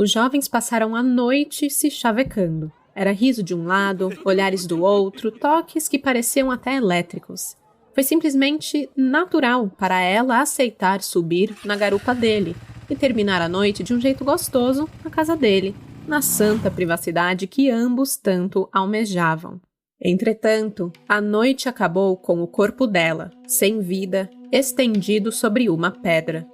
Os jovens passaram a noite se chavecando. Era riso de um lado, olhares do outro, toques que pareciam até elétricos. Foi simplesmente natural para ela aceitar subir na garupa dele e terminar a noite de um jeito gostoso na casa dele, na santa privacidade que ambos tanto almejavam. Entretanto, a noite acabou com o corpo dela, sem vida, estendido sobre uma pedra.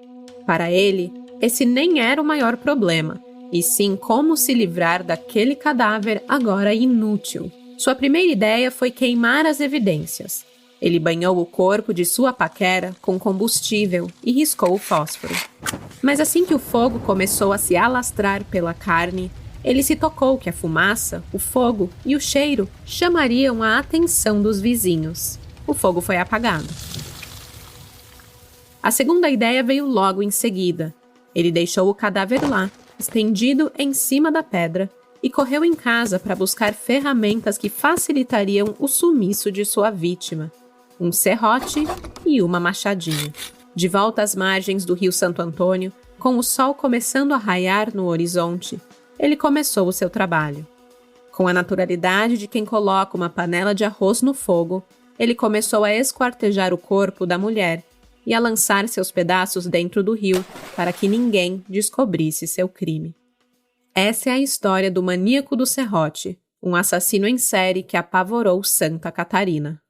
Para ele, esse nem era o maior problema, e sim como se livrar daquele cadáver agora inútil. Sua primeira ideia foi queimar as evidências. Ele banhou o corpo de sua paquera com combustível e riscou o fósforo. Mas assim que o fogo começou a se alastrar pela carne, ele se tocou que a fumaça, o fogo e o cheiro chamariam a atenção dos vizinhos. O fogo foi apagado. A segunda ideia veio logo em seguida. Ele deixou o cadáver lá, estendido em cima da pedra, e correu em casa para buscar ferramentas que facilitariam o sumiço de sua vítima. Um serrote e uma machadinha. De volta às margens do rio Santo Antônio, com o sol começando a raiar no horizonte, ele começou o seu trabalho. Com a naturalidade de quem coloca uma panela de arroz no fogo, ele começou a esquartejar o corpo da mulher e a lançar seus pedaços dentro do rio para que ninguém descobrisse seu crime. Essa é a história do maníaco do serrote, um assassino em série que apavorou Santa Catarina.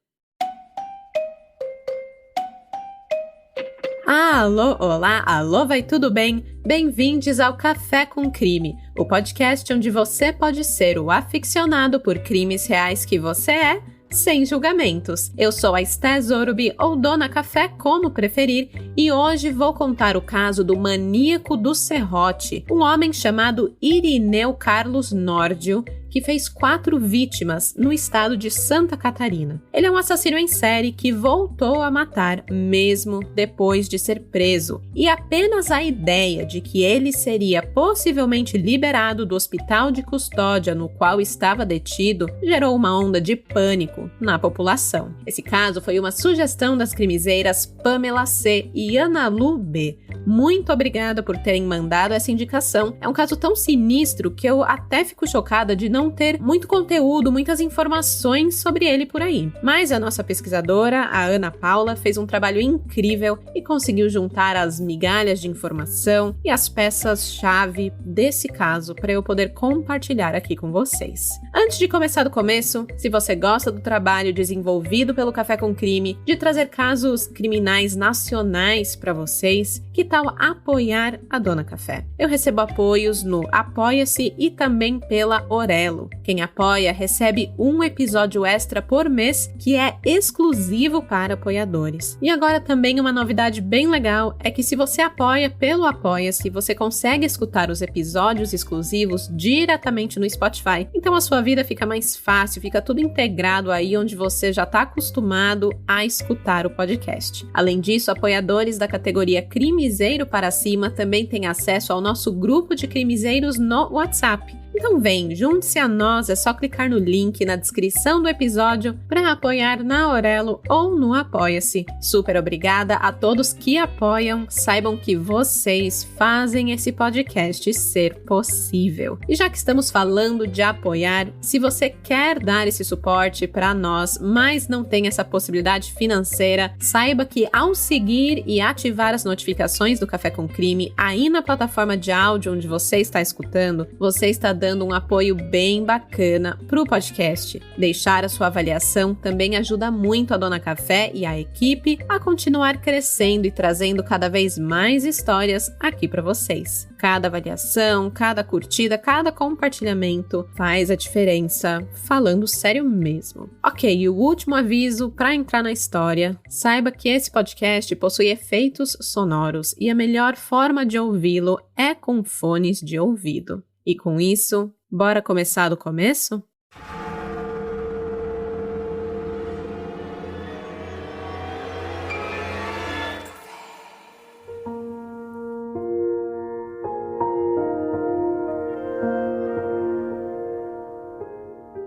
Alô, olá, alô, vai tudo bem? Bem-vindos ao Café com Crime, o podcast onde você pode ser o aficionado por crimes reais que você é, sem julgamentos. Eu sou a Esté Zorubi, ou Dona Café, como preferir, e hoje vou contar o caso do maníaco do serrote, um homem chamado Irineu Carlos Nórdio, que fez 4 vítimas no estado de Santa Catarina. Ele é um assassino em série que voltou a matar mesmo depois de ser preso, e apenas a ideia de que ele seria possivelmente liberado do hospital de custódia no qual estava detido gerou uma onda de pânico na população. Esse caso foi uma sugestão das crimezeiras Pamela C. e Ana Lu B. Muito obrigada por terem mandado essa indicação. É um caso tão sinistro que eu até fico chocada de não ter muito conteúdo, muitas informações sobre ele por aí. Mas a nossa pesquisadora, a Ana Paula, fez um trabalho incrível e conseguiu juntar as migalhas de informação e as peças-chave desse caso para eu poder compartilhar aqui com vocês. Antes de começar do começo, se você gosta do trabalho desenvolvido pelo Café com Crime, de trazer casos criminais nacionais para vocês, que tal apoiar a Dona Café? Eu recebo apoios no Apoia-se e também pela Orelo. Quem apoia recebe um episódio extra por mês que é exclusivo para apoiadores. E agora também uma novidade bem legal é que se você apoia pelo Apoia-se, você consegue escutar os episódios exclusivos diretamente no Spotify. Então a sua vida fica mais fácil, fica tudo integrado aí onde você já está acostumado a escutar o podcast. Além disso, apoiadores da categoria Crimezeiro para cima também têm acesso ao nosso grupo de crimezeiros no WhatsApp. Então vem, junte-se a nós, é só clicar no link na descrição do episódio para apoiar na Orelo ou no Apoia-se. Super obrigada a todos que apoiam, saibam que vocês fazem esse podcast ser possível. E já que estamos falando de apoiar, se você quer dar esse suporte para nós, mas não tem essa possibilidade financeira, saiba que ao seguir e ativar as notificações do Café com Crime aí na plataforma de áudio onde você está escutando, você está dando um apoio bem bacana para o podcast. Deixar a sua avaliação também ajuda muito a Dona Café e a equipe a continuar crescendo e trazendo cada vez mais histórias aqui para vocês. Cada avaliação, cada curtida, cada compartilhamento faz a diferença, falando sério mesmo. Ok, e o último aviso para entrar na história, saiba que esse podcast possui efeitos sonoros e a melhor forma de ouvi-lo é com fones de ouvido. E com isso, bora começar do começo?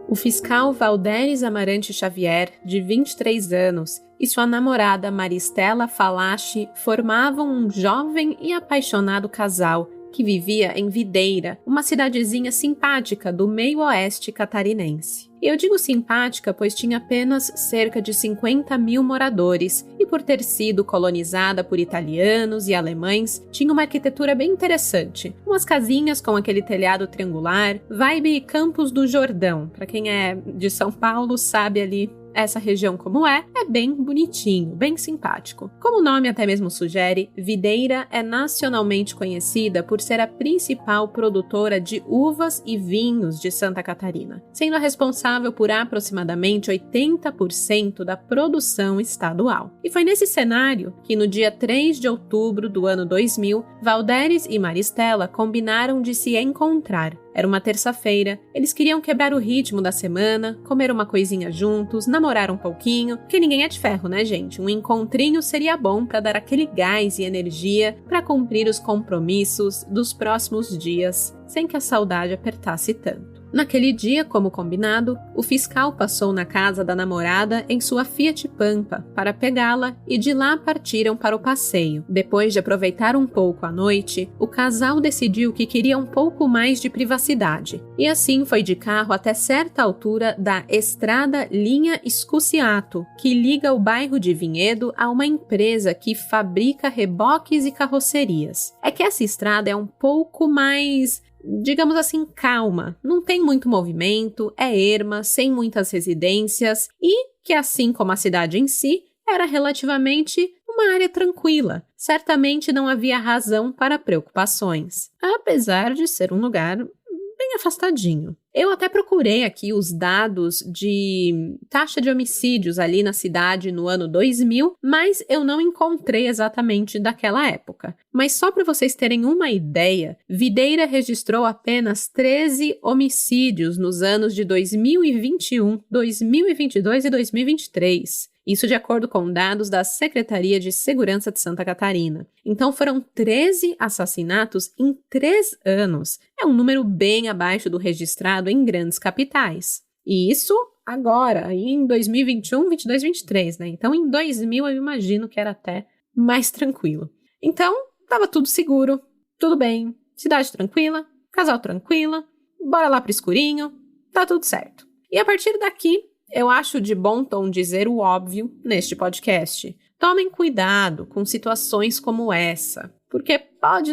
O fiscal Valdéres Amarante Xavier, de 23 anos, e sua namorada Maristela Falache formavam um jovem e apaixonado casal que vivia em Videira, uma cidadezinha simpática do meio-oeste catarinense. E eu digo simpática pois tinha apenas cerca de 50 mil moradores e por ter sido colonizada por italianos e alemães, tinha uma arquitetura bem interessante. Umas casinhas com aquele telhado triangular, vibe Campos do Jordão. Para quem é de São Paulo sabe ali essa região como é bem bonitinho, bem simpático. Como o nome até mesmo sugere, Videira é nacionalmente conhecida por ser a principal produtora de uvas e vinhos de Santa Catarina, sendo a responsável por aproximadamente 80% da produção estadual. E foi nesse cenário que no dia 3 de outubro do ano 2000, Valderes e Maristela combinaram de se encontrar. Era uma terça-feira, eles queriam quebrar o ritmo da semana, comer uma coisinha juntos, namorar um pouquinho, porque ninguém é de ferro, né, gente? Um encontrinho seria bom para dar aquele gás e energia para cumprir os compromissos dos próximos dias, sem que a saudade apertasse tanto. Naquele dia, como combinado, o fiscal passou na casa da namorada em sua Fiat Pampa para pegá-la e de lá partiram para o passeio. Depois de aproveitar um pouco a noite, o casal decidiu que queria um pouco mais de privacidade e assim foi de carro até certa altura da Estrada Linha Escuciato, que liga o bairro de Vinhedo a uma empresa que fabrica reboques e carrocerias. É que essa estrada é um pouco mais, digamos assim, calma, não tem muito movimento, é erma, sem muitas residências e que, assim como a cidade em si, era relativamente uma área tranquila. Certamente não havia razão para preocupações, apesar de ser um lugar bem afastadinho. Eu até procurei aqui os dados de taxa de homicídios ali na cidade no ano 2000, mas eu não encontrei exatamente daquela época. Mas só para vocês terem uma ideia, Videira registrou apenas 13 homicídios nos anos de 2021, 2022 e 2023. Isso de acordo com dados da Secretaria de Segurança de Santa Catarina. Então foram 13 assassinatos em 3 anos. É um número bem abaixo do registrado em grandes capitais. E isso agora, em 2021, 22, 23, né? Então em 2000 eu imagino que era até mais tranquilo. Então, tava tudo seguro, tudo bem, cidade tranquila, casal tranquila, bora lá pro escurinho, tá tudo certo. E a partir daqui, eu acho de bom tom dizer o óbvio neste podcast. Tomem cuidado com situações como essa, porque pode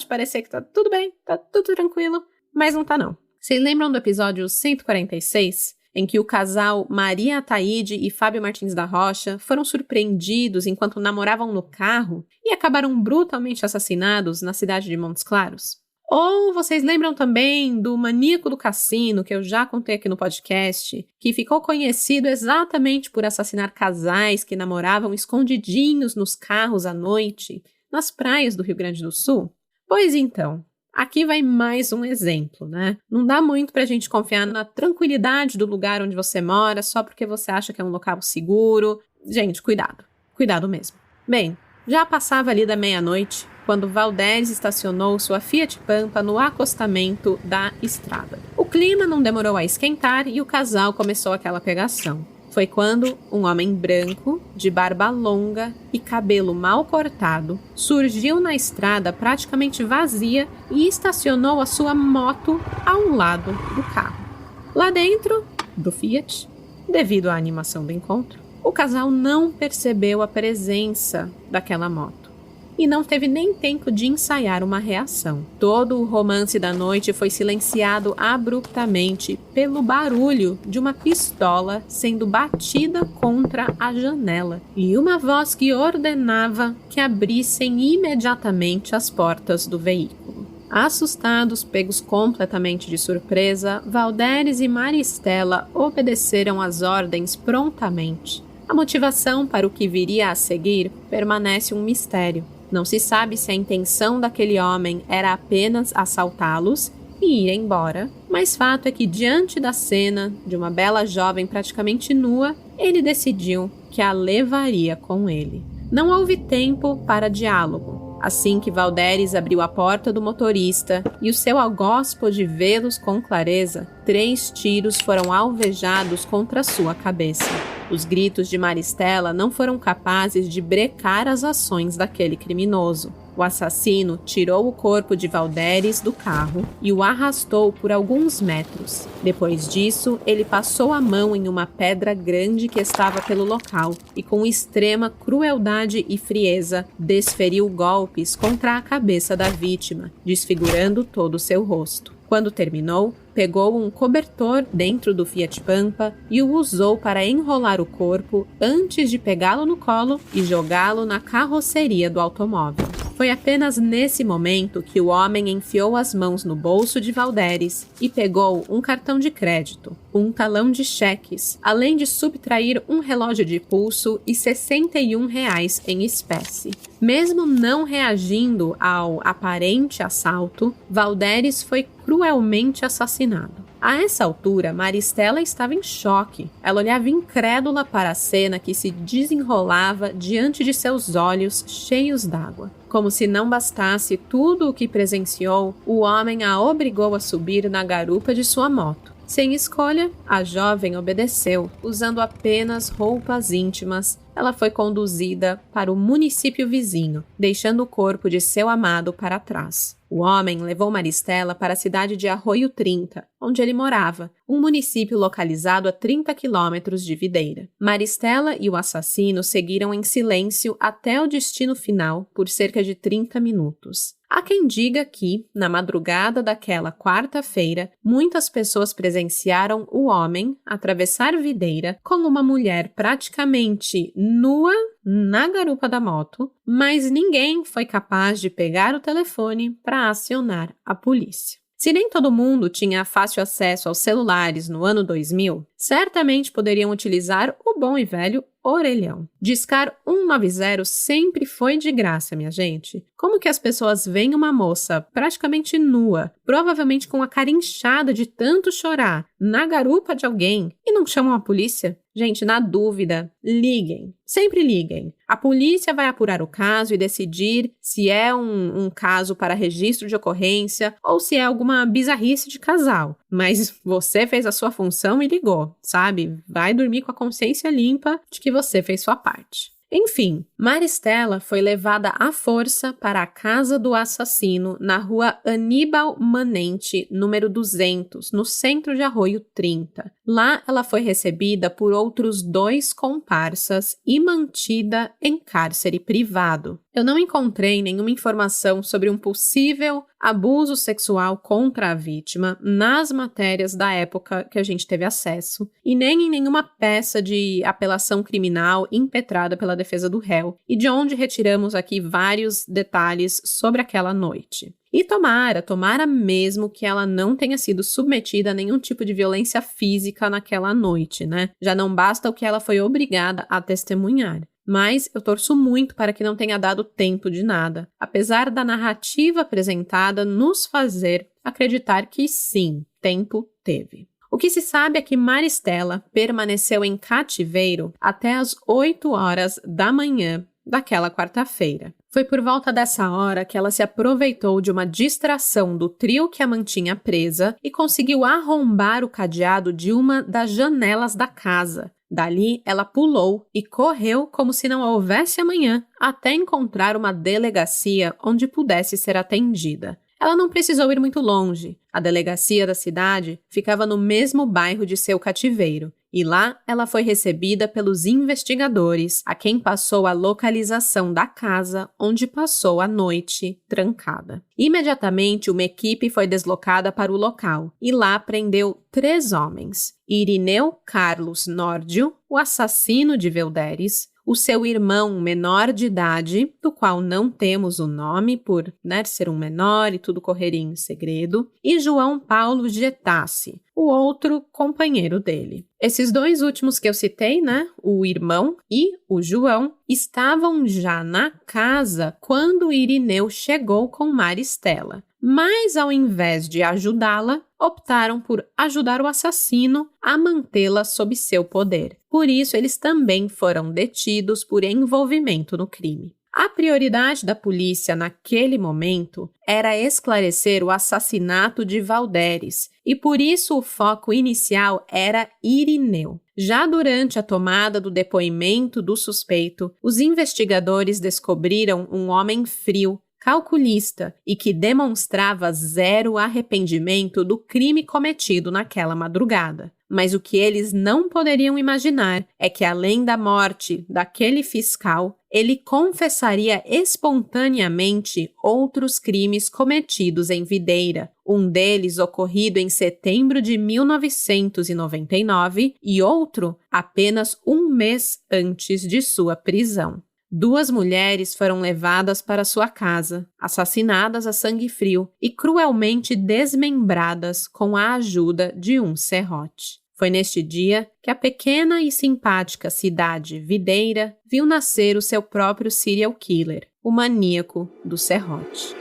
parecer que tá tudo bem, tá tudo tranquilo, mas não tá não. Vocês lembram do episódio 146, em que o casal Maria Ataíde e Fábio Martins da Rocha foram surpreendidos enquanto namoravam no carro e acabaram brutalmente assassinados na cidade de Montes Claros? Ou vocês lembram também do maníaco do cassino, que eu já contei aqui no podcast, que ficou conhecido exatamente por assassinar casais que namoravam escondidinhos nos carros à noite, nas praias do Rio Grande do Sul? Pois então, aqui vai mais um exemplo, né? Não dá muito pra gente confiar na tranquilidade do lugar onde você mora só porque você acha que é um local seguro. Gente, cuidado mesmo. Bem, já passava ali da meia-noite quando Valderes estacionou sua Fiat Pampa no acostamento da estrada. O clima não demorou a esquentar e o casal começou aquela pegação. Foi quando um homem branco, de barba longa e cabelo mal cortado, surgiu na estrada praticamente vazia e estacionou a sua moto ao lado do carro. Lá dentro do Fiat, devido à animação do encontro, o casal não percebeu a presença daquela moto e não teve nem tempo de ensaiar uma reação. Todo o romance da noite foi silenciado abruptamente pelo barulho de uma pistola sendo batida contra a janela e uma voz que ordenava que abrissem imediatamente as portas do veículo. Assustados, pegos completamente de surpresa, Valderes e Maristela obedeceram às ordens prontamente. A motivação para o que viria a seguir permanece um mistério. Não se sabe se a intenção daquele homem era apenas assaltá-los e ir embora, mas fato é que diante da cena de uma bela jovem praticamente nua, ele decidiu que a levaria com ele. Não houve tempo para diálogo. Assim que Valderes abriu a porta do motorista e o seu algoz pôde vê-los com clareza, 3 tiros foram alvejados contra sua cabeça. Os gritos de Maristela não foram capazes de brecar as ações daquele criminoso. O assassino tirou o corpo de Valderes do carro e o arrastou por alguns metros. Depois disso, ele passou a mão em uma pedra grande que estava pelo local e, com extrema crueldade e frieza, desferiu golpes contra a cabeça da vítima, desfigurando todo o seu rosto. Quando terminou, pegou um cobertor dentro do Fiat Pampa e o usou para enrolar o corpo antes de pegá-lo no colo e jogá-lo na carroceria do automóvel. Foi apenas nesse momento que o homem enfiou as mãos no bolso de Valderes e pegou um cartão de crédito, um talão de cheques, além de subtrair um relógio de pulso e R$ 61 em espécie. Mesmo não reagindo ao aparente assalto, Valderes foi cruelmente assassinado. A essa altura, Maristela estava em choque. Ela olhava incrédula para a cena que se desenrolava diante de seus olhos cheios d'água. Como se não bastasse tudo o que presenciou, o homem a obrigou a subir na garupa de sua moto. Sem escolha, a jovem obedeceu, usando apenas roupas íntimas. Ela foi conduzida para o município vizinho, deixando o corpo de seu amado para trás. O homem levou Maristela para a cidade de Arroio 30, onde ele morava, um município localizado a 30 quilômetros de Videira. Maristela e o assassino seguiram em silêncio até o destino final por cerca de 30 minutos. Há quem diga que, na madrugada daquela quarta-feira, muitas pessoas presenciaram o homem atravessar Videira com uma mulher praticamente nua na garupa da moto, mas ninguém foi capaz de pegar o telefone para acionar a polícia. Se nem todo mundo tinha fácil acesso aos celulares no ano 2000, certamente poderiam utilizar o bom e velho orelhão. Discar 190 sempre foi de graça, minha gente. Como que as pessoas veem uma moça praticamente nua, provavelmente com a cara inchada de tanto chorar, na garupa de alguém e não chamam a polícia? Gente, na dúvida, liguem. Sempre liguem. A polícia vai apurar o caso e decidir se é um caso para registro de ocorrência ou se é alguma bizarrice de casal. Mas você fez a sua função e ligou, sabe? Vai dormir com a consciência limpa de que você fez sua parte. Enfim, Maristela foi levada à força para a casa do assassino na rua Aníbal Manente, número 200, no centro de Arroio 30. Lá, ela foi recebida por outros 2 comparsas e mantida em cárcere privado. Eu não encontrei nenhuma informação sobre um possível abuso sexual contra a vítima nas matérias da época que a gente teve acesso e nem em nenhuma peça de apelação criminal impetrada pela defesa do réu e de onde retiramos aqui vários detalhes sobre aquela noite. E tomara mesmo que ela não tenha sido submetida a nenhum tipo de violência física naquela noite, né? Já não basta o que ela foi obrigada a testemunhar. Mas eu torço muito para que não tenha dado tempo de nada, apesar da narrativa apresentada nos fazer acreditar que sim, tempo teve. O que se sabe é que Maristela permaneceu em cativeiro até as 8 horas da manhã daquela quarta-feira. Foi por volta dessa hora que ela se aproveitou de uma distração do trio que a mantinha presa e conseguiu arrombar o cadeado de uma das janelas da casa. Dali, ela pulou e correu como se não houvesse amanhã, até encontrar uma delegacia onde pudesse ser atendida. Ela não precisou ir muito longe. A delegacia da cidade ficava no mesmo bairro de seu cativeiro, e lá ela foi recebida pelos investigadores, a quem passou a localização da casa onde passou a noite trancada. Imediatamente, uma equipe foi deslocada para o local, e lá prendeu 3 homens: Irineu Carlos Nórdio, o assassino de Valderes, o seu irmão menor de idade, do qual não temos o nome por ser um menor e tudo correr em segredo, e João Paulo Getassi, o outro companheiro dele. Esses 2 últimos que eu citei, o irmão e o João, estavam já na casa quando Irineu chegou com Maristela. Mas, ao invés de ajudá-la, optaram por ajudar o assassino a mantê-la sob seu poder. Por isso, eles também foram detidos por envolvimento no crime. A prioridade da polícia naquele momento era esclarecer o assassinato de Valderes, e por isso o foco inicial era Irineu. Já durante a tomada do depoimento do suspeito, os investigadores descobriram um homem frio, calculista e que demonstrava zero arrependimento do crime cometido naquela madrugada. Mas o que eles não poderiam imaginar é que, além da morte daquele fiscal, ele confessaria espontaneamente outros crimes cometidos em Videira, um deles ocorrido em setembro de 1999 e outro apenas um mês antes de sua prisão. 2 mulheres foram levadas para sua casa, assassinadas a sangue frio e cruelmente desmembradas com a ajuda de um serrote. Foi neste dia que a pequena e simpática cidade Videira viu nascer o seu próprio serial killer, o maníaco do serrote.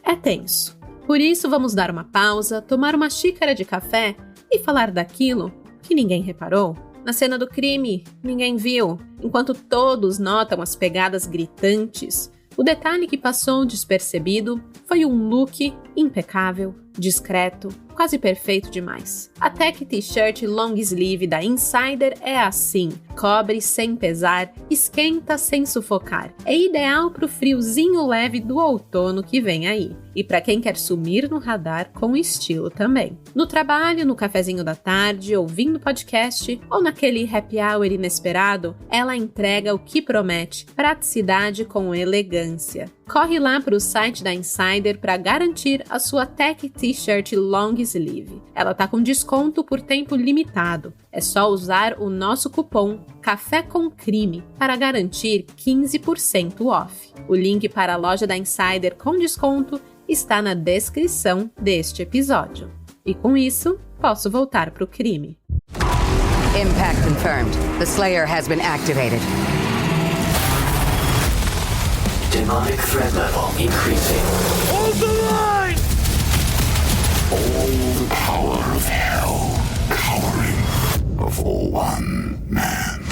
É tenso. Por isso, vamos dar uma pausa, tomar uma xícara de café e falar daquilo que ninguém reparou. Na cena do crime, ninguém viu, enquanto todos notam as pegadas gritantes. O detalhe que passou despercebido foi um look impecável, discreto, quase perfeito demais. A tech t-shirt long sleeve da Insider é assim, cobre sem pesar, esquenta sem sufocar. É ideal pro friozinho leve do outono que vem aí. E para quem quer sumir no radar com estilo também. No trabalho, no cafezinho da tarde, ouvindo podcast ou naquele happy hour inesperado, ela entrega o que promete, praticidade com elegância. Corre lá para o site da Insider para garantir a sua tech t-shirt long sleeve. Ela tá com desconto por tempo limitado. É só usar o nosso cupom Café com Crime para garantir 15% off. O link para a loja da Insider com desconto está na descrição deste episódio. E com isso, posso voltar para o crime. Impact confirmed. The Slayer has been activated. Demonic threat level increasing. Hold the line! All the power of hell cowering before one man.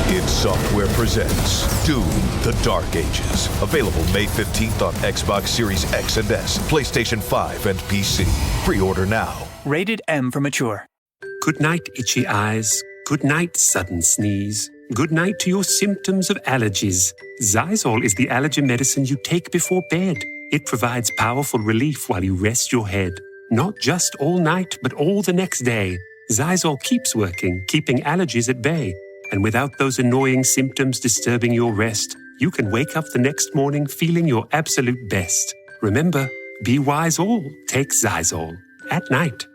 id Software presents Doom: The Dark Ages. Available May 15th on Xbox Series X and S, PlayStation 5 and PC. Pre-order now. Rated M for mature. Good night, itchy eyes. Good night, sudden sneeze. Good night to your symptoms of allergies. Xyzal is the allergy medicine you take before bed. It provides powerful relief while you rest your head. Not just all night, but all the next day. Xyzal keeps working, keeping allergies at bay. And without those annoying symptoms disturbing your rest, you can wake up the next morning feeling your absolute best. Remember, be wise all. Take Xyzal. At night.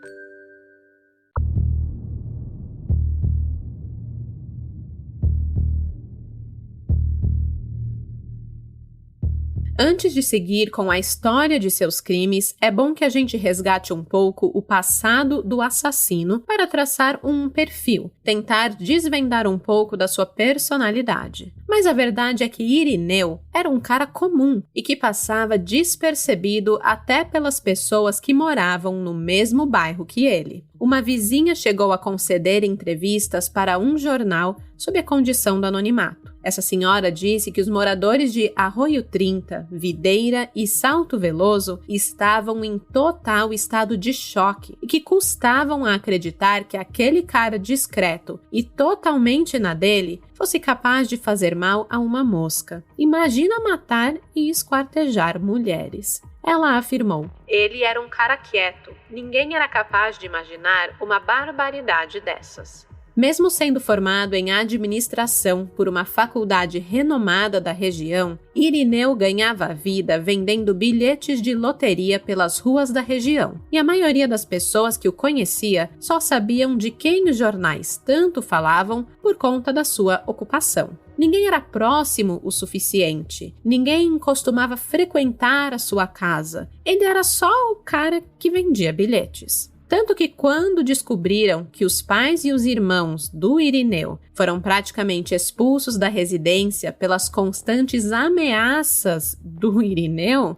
Antes de seguir com a história de seus crimes, é bom que a gente resgate um pouco o passado do assassino para traçar um perfil, tentar desvendar um pouco da sua personalidade. Mas a verdade é que Irineu era um cara comum e que passava despercebido até pelas pessoas que moravam no mesmo bairro que ele. Uma vizinha chegou a conceder entrevistas para um jornal sob a condição do anonimato. Essa senhora disse que os moradores de Arroio 30, Videira e Salto Veloso estavam em total estado de choque e que custavam a acreditar que aquele cara discreto e totalmente na dele fosse capaz de fazer mal a uma mosca. Imagina matar e esquartejar mulheres. Ela afirmou: ele era um cara quieto, ninguém era capaz de imaginar uma barbaridade dessas. Mesmo sendo formado em administração por uma faculdade renomada da região, Irineu ganhava a vida vendendo bilhetes de loteria pelas ruas da região. E a maioria das pessoas que o conhecia só sabiam de quem os jornais tanto falavam por conta da sua ocupação. Ninguém era próximo o suficiente. Ninguém costumava frequentar a sua casa. Ele era só o cara que vendia bilhetes. Tanto que quando descobriram que os pais e os irmãos do Irineu foram praticamente expulsos da residência pelas constantes ameaças do Irineu,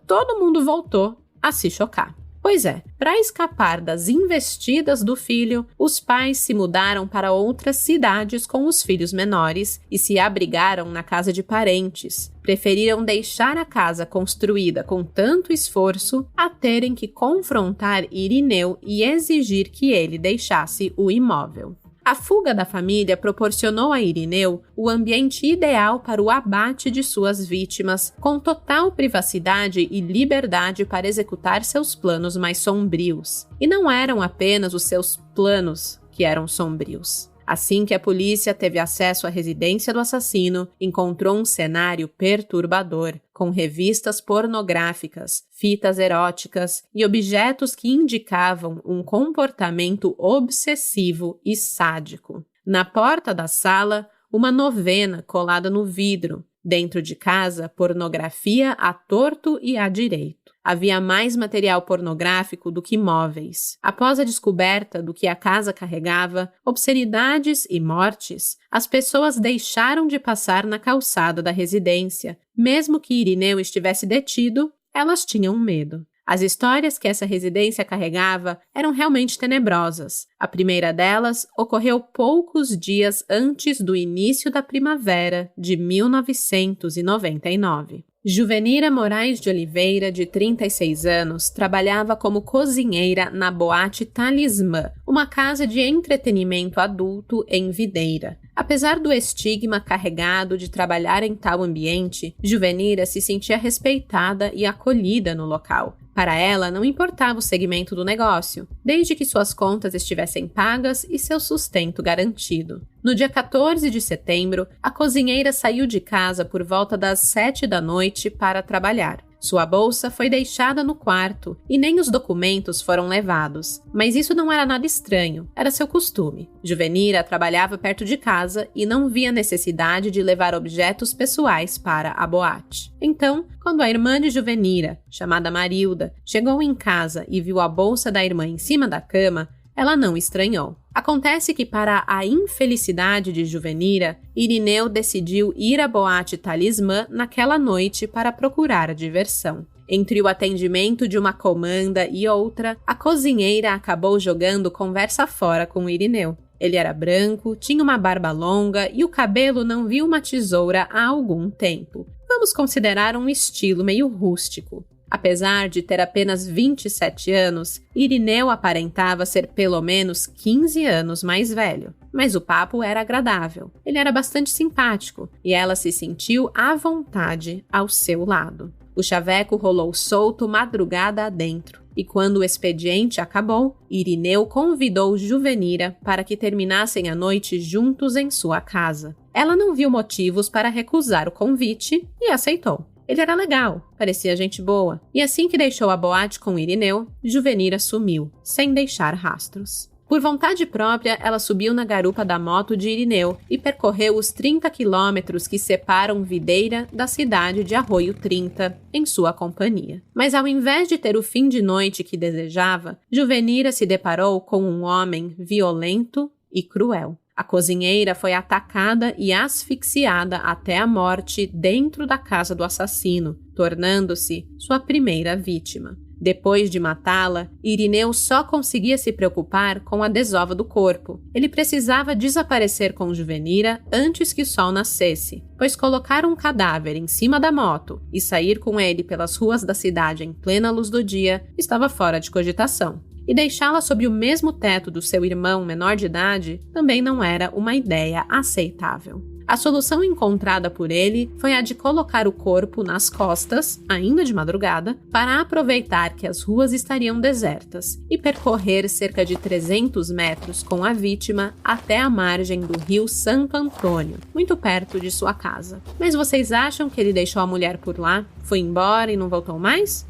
todo mundo voltou a se chocar. Pois é, para escapar das investidas do filho, os pais se mudaram para outras cidades com os filhos menores e se abrigaram na casa de parentes. Preferiram deixar a casa construída com tanto esforço a terem que confrontar Irineu e exigir que ele deixasse o imóvel. A fuga da família proporcionou a Irineu o ambiente ideal para o abate de suas vítimas, com total privacidade e liberdade para executar seus planos mais sombrios. E não eram apenas os seus planos que eram sombrios. Assim que a polícia teve acesso à residência do assassino, encontrou um cenário perturbador, com revistas pornográficas, fitas eróticas e objetos que indicavam um comportamento obsessivo e sádico. Na porta da sala, uma novena colada no vidro. Dentro de casa, pornografia à torto e à direito. Havia mais material pornográfico do que móveis. Após a descoberta do que a casa carregava, obscenidades e mortes, as pessoas deixaram de passar na calçada da residência. Mesmo que Irineu estivesse detido, elas tinham medo. As histórias que essa residência carregava eram realmente tenebrosas. A primeira delas ocorreu poucos dias antes do início da primavera de 1999. Juvenira Moraes de Oliveira, de 36 anos, trabalhava como cozinheira na Boate Talismã, uma casa de entretenimento adulto em Videira. Apesar do estigma carregado de trabalhar em tal ambiente, Juvenira se sentia respeitada e acolhida no local. Para ela, não importava o segmento do negócio, desde que suas contas estivessem pagas e seu sustento garantido. No dia 14 de setembro, a cozinheira saiu de casa por volta das 7 da noite para trabalhar. Sua bolsa foi deixada no quarto e nem os documentos foram levados. Mas isso não era nada estranho, era seu costume. Juvenira trabalhava perto de casa e não via necessidade de levar objetos pessoais para a boate. Então, quando a irmã de Juvenira, chamada Marilda, chegou em casa e viu a bolsa da irmã em cima da cama, ela não estranhou. Acontece que, para a infelicidade de Juvenira, Irineu decidiu ir à Boate Talismã naquela noite para procurar a diversão. Entre o atendimento de uma comanda e outra, a cozinheira acabou jogando conversa fora com Irineu. Ele era branco, tinha uma barba longa e o cabelo não viu uma tesoura há algum tempo. Vamos considerar um estilo meio rústico. Apesar de ter apenas 27 anos, Irineu aparentava ser pelo menos 15 anos mais velho. Mas o papo era agradável. Ele era bastante simpático e ela se sentiu à vontade ao seu lado. O chaveco rolou solto madrugada adentro. E quando o expediente acabou, Irineu convidou Juvenira para que terminassem a noite juntos em sua casa. Ela não viu motivos para recusar o convite e aceitou. Ele era legal, parecia gente boa, e assim que deixou a boate com Irineu, Juvenira sumiu, sem deixar rastros. Por vontade própria, ela subiu na garupa da moto de Irineu e percorreu os 30 quilômetros que separam Videira da cidade de Arroio 30, em sua companhia. Mas ao invés de ter o fim de noite que desejava, Juvenira se deparou com um homem violento e cruel. A cozinheira foi atacada e asfixiada até a morte dentro da casa do assassino, tornando-se sua primeira vítima. Depois de matá-la, Irineu só conseguia se preocupar com a desova do corpo. Ele precisava desaparecer com Juvenira antes que o sol nascesse, pois colocar um cadáver em cima da moto e sair com ele pelas ruas da cidade em plena luz do dia estava fora de cogitação. E deixá-la sob o mesmo teto do seu irmão menor de idade também não era uma ideia aceitável. A solução encontrada por ele foi a de colocar o corpo nas costas, ainda de madrugada, para aproveitar que as ruas estariam desertas e percorrer cerca de 300 metros com a vítima até a margem do rio Santo Antônio, muito perto de sua casa. Mas vocês acham que ele deixou a mulher por lá, foi embora e não voltou mais?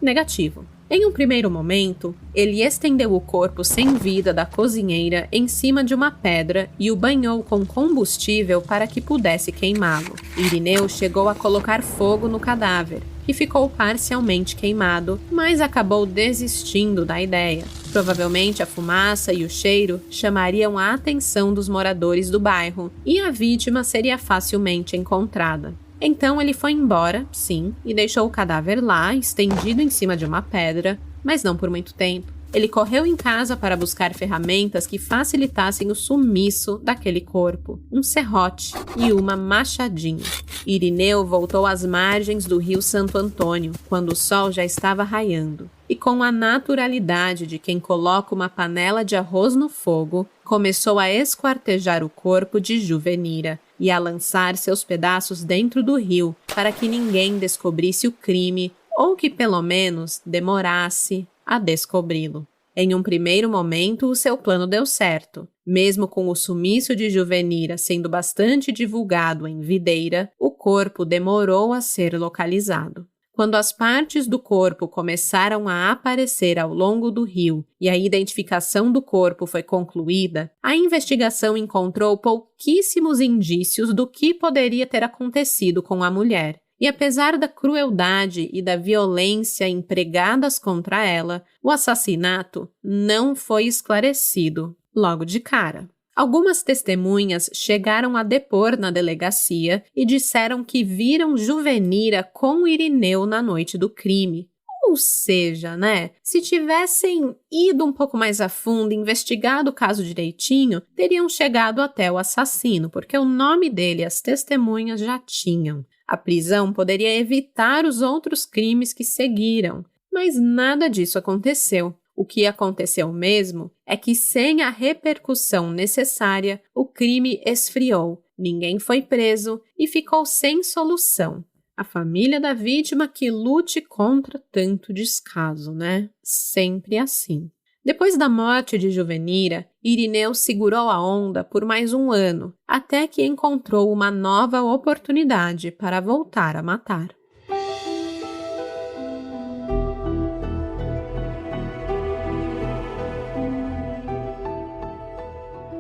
Negativo. Em um primeiro momento, ele estendeu o corpo sem vida da cozinheira em cima de uma pedra e o banhou com combustível para que pudesse queimá-lo. Irineu chegou a colocar fogo no cadáver, que ficou parcialmente queimado, mas acabou desistindo da ideia. Provavelmente a fumaça e o cheiro chamariam a atenção dos moradores do bairro e a vítima seria facilmente encontrada. Então ele foi embora, sim, e deixou o cadáver lá, estendido em cima de uma pedra, mas não por muito tempo. Ele correu em casa para buscar ferramentas que facilitassem o sumiço daquele corpo, um serrote e uma machadinha. Irineu voltou às margens do rio Santo Antônio, quando o sol já estava raiando. E com a naturalidade de quem coloca uma panela de arroz no fogo, começou a esquartejar o corpo de Juvenira e a lançar seus pedaços dentro do rio para que ninguém descobrisse o crime ou que pelo menos demorasse a descobri-lo. Em um primeiro momento, o seu plano deu certo. Mesmo com o sumiço de Juvenira sendo bastante divulgado em Videira, o corpo demorou a ser localizado. Quando as partes do corpo começaram a aparecer ao longo do rio e a identificação do corpo foi concluída, a investigação encontrou pouquíssimos indícios do que poderia ter acontecido com a mulher. E apesar da crueldade e da violência empregadas contra ela, o assassinato não foi esclarecido logo de cara. Algumas testemunhas chegaram a depor na delegacia e disseram que viram Juvenira com Irineu na noite do crime. Ou seja, se tivessem ido um pouco mais a fundo, investigado o caso direitinho, teriam chegado até o assassino, porque o nome dele as testemunhas já tinham. A prisão poderia evitar os outros crimes que seguiram, mas nada disso aconteceu. O que aconteceu mesmo é que, sem a repercussão necessária, o crime esfriou, ninguém foi preso e ficou sem solução. A família da vítima que lute contra tanto descaso, Sempre assim. Depois da morte de Juvenira, Irineu segurou a onda por mais um ano, até que encontrou uma nova oportunidade para voltar a matar.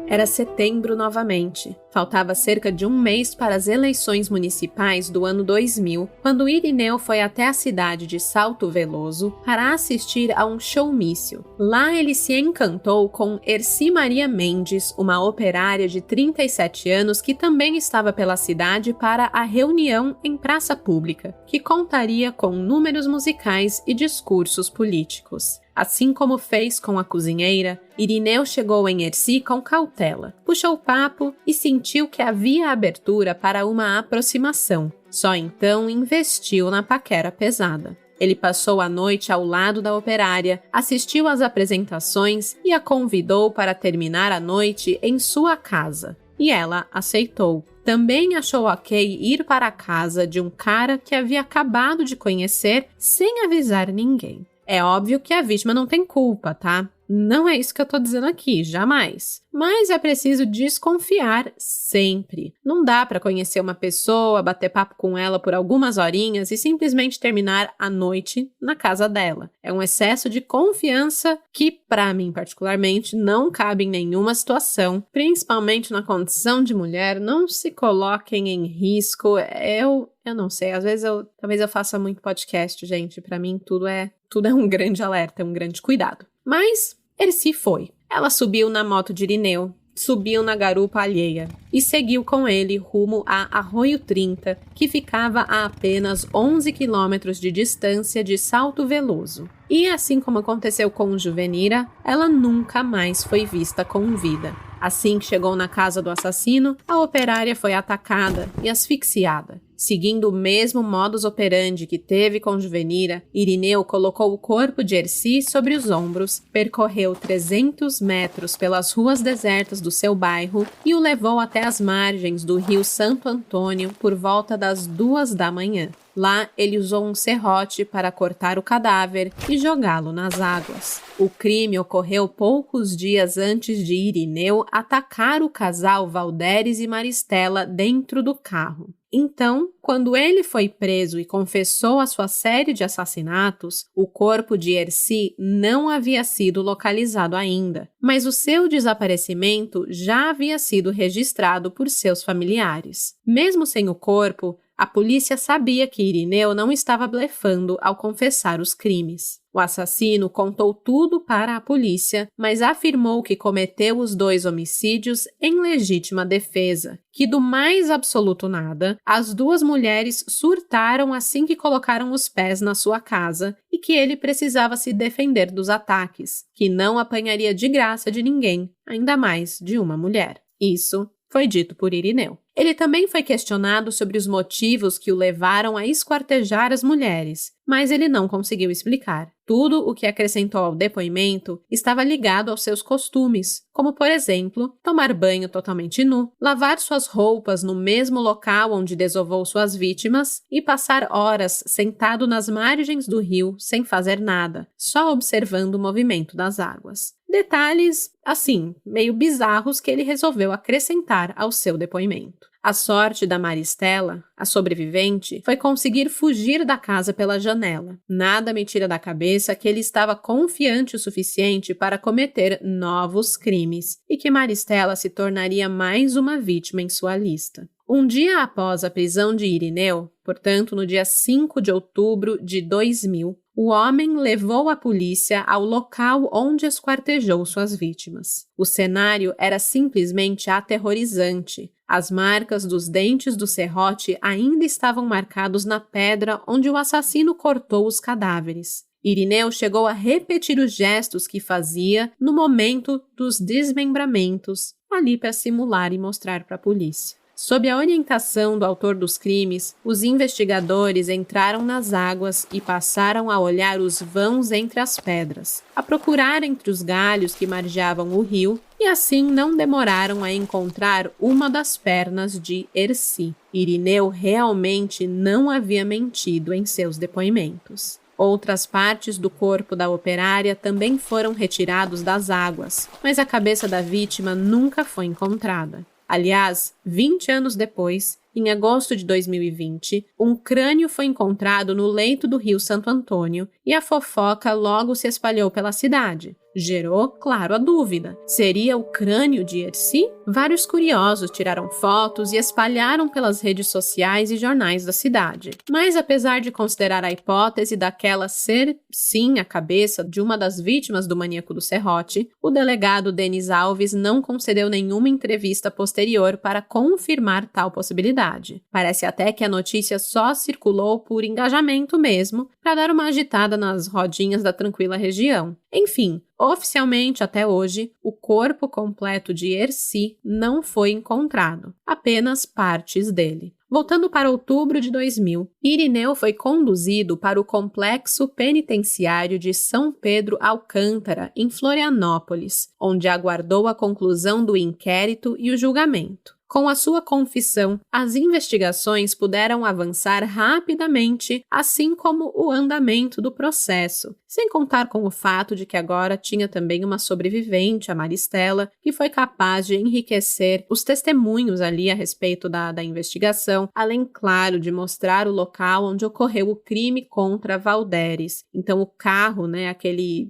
Era setembro novamente. Faltava cerca de um mês para as eleições municipais do ano 2000, quando Irineu foi até a cidade de Salto Veloso para assistir a um showmício. Lá ele se encantou com Erci Maria Mendes, uma operária de 37 anos que também estava pela cidade para a reunião em praça pública, que contaria com números musicais e discursos políticos. Assim como fez com a cozinheira, Irineu chegou em Erci com cautela, puxou o papo e sentiu que havia abertura para uma aproximação. Só então investiu na paquera pesada. Ele passou a noite ao lado da operária, assistiu às apresentações e a convidou para terminar a noite em sua casa. E ela aceitou. Também achou ok ir para a casa de um cara que havia acabado de conhecer sem avisar ninguém. É óbvio que a vítima não tem culpa, tá? Não é isso que eu tô dizendo aqui, jamais. Mas é preciso desconfiar sempre. Não dá pra conhecer uma pessoa, bater papo com ela por algumas horinhas e simplesmente terminar a noite na casa dela. É um excesso de confiança que, pra mim particularmente, não cabe em nenhuma situação. Principalmente na condição de mulher, não se coloquem em risco. Eu não sei, às vezes talvez eu faça muito podcast, gente. Pra mim tudo é um grande alerta, um grande cuidado. Mas Erci foi. Ela subiu na moto de Irineu, subiu na garupa alheia e seguiu com ele rumo a Arroio 30, que ficava a apenas 11 quilômetros de distância de Salto Veloso. E assim como aconteceu com Juvenira, ela nunca mais foi vista com vida. Assim que chegou na casa do assassino, a operária foi atacada e asfixiada. Seguindo o mesmo modus operandi que teve com Juvenira, Irineu colocou o corpo de Erci sobre os ombros, percorreu 300 metros pelas ruas desertas do seu bairro e o levou até as margens do rio Santo Antônio por volta das 2 da manhã. Lá, ele usou um serrote para cortar o cadáver e jogá-lo nas águas. O crime ocorreu poucos dias antes de Irineu atacar o casal Valderes e Maristela dentro do carro. Então, quando ele foi preso e confessou a sua série de assassinatos, o corpo de Erci não havia sido localizado ainda, mas o seu desaparecimento já havia sido registrado por seus familiares. Mesmo sem o corpo, A polícia sabia que Irineu não estava blefando ao confessar os crimes. O assassino contou tudo para a polícia, mas afirmou que cometeu os 2 homicídios em legítima defesa, que do mais absoluto nada, as 2 mulheres surtaram assim que colocaram os pés na sua casa e que ele precisava se defender dos ataques, que não apanharia de graça de ninguém, ainda mais de uma mulher. Isso foi dito por Irineu. Ele também foi questionado sobre os motivos que o levaram a esquartejar as mulheres, mas ele não conseguiu explicar. Tudo o que acrescentou ao depoimento estava ligado aos seus costumes, como, por exemplo, tomar banho totalmente nu, lavar suas roupas no mesmo local onde desovou suas vítimas e passar horas sentado nas margens do rio sem fazer nada, só observando o movimento das águas. Detalhes, assim, meio bizarros que ele resolveu acrescentar ao seu depoimento. A sorte da Maristela, a sobrevivente, foi conseguir fugir da casa pela janela. Nada me tira da cabeça que ele estava confiante o suficiente para cometer novos crimes e que Maristela se tornaria mais uma vítima em sua lista. Um dia após a prisão de Irineu, portanto no dia 5 de outubro de 2000, o homem levou a polícia ao local onde esquartejou suas vítimas. O cenário era simplesmente aterrorizante. As marcas dos dentes do serrote ainda estavam marcados na pedra onde o assassino cortou os cadáveres. Irineu chegou a repetir os gestos que fazia no momento dos desmembramentos, ali para simular e mostrar para a polícia. Sob a orientação do autor dos crimes, os investigadores entraram nas águas e passaram a olhar os vãos entre as pedras, a procurar entre os galhos que margeavam o rio, e assim não demoraram a encontrar uma das pernas de Erci. Irineu realmente não havia mentido em seus depoimentos. Outras partes do corpo da operária também foram retirados das águas, mas a cabeça da vítima nunca foi encontrada. Aliás, 20 anos depois, em agosto de 2020, um crânio foi encontrado no leito do rio Santo Antônio e a fofoca logo se espalhou pela cidade. Gerou, claro, a dúvida. Seria o crânio de Erci? Vários curiosos tiraram fotos e espalharam pelas redes sociais e jornais da cidade. Mas apesar de considerar a hipótese daquela ser, sim, a cabeça de uma das vítimas do maníaco do serrote, o delegado Denis Alves não concedeu nenhuma entrevista posterior para confirmar tal possibilidade. Parece até que a notícia só circulou por engajamento mesmo, para dar uma agitada nas rodinhas da tranquila região. Enfim, oficialmente até hoje, o corpo completo de Erci não foi encontrado, apenas partes dele. Voltando para outubro de 2000, Irineu foi conduzido para o complexo penitenciário de São Pedro Alcântara, em Florianópolis, onde aguardou a conclusão do inquérito e o julgamento. Com a sua confissão, as investigações puderam avançar rapidamente, assim como o andamento do processo, sem contar com o fato de que agora tinha também uma sobrevivente, a Maristela, que foi capaz de enriquecer os testemunhos ali a respeito da investigação, além, claro, de mostrar o local onde ocorreu o crime contra Valderes. Então, o carro,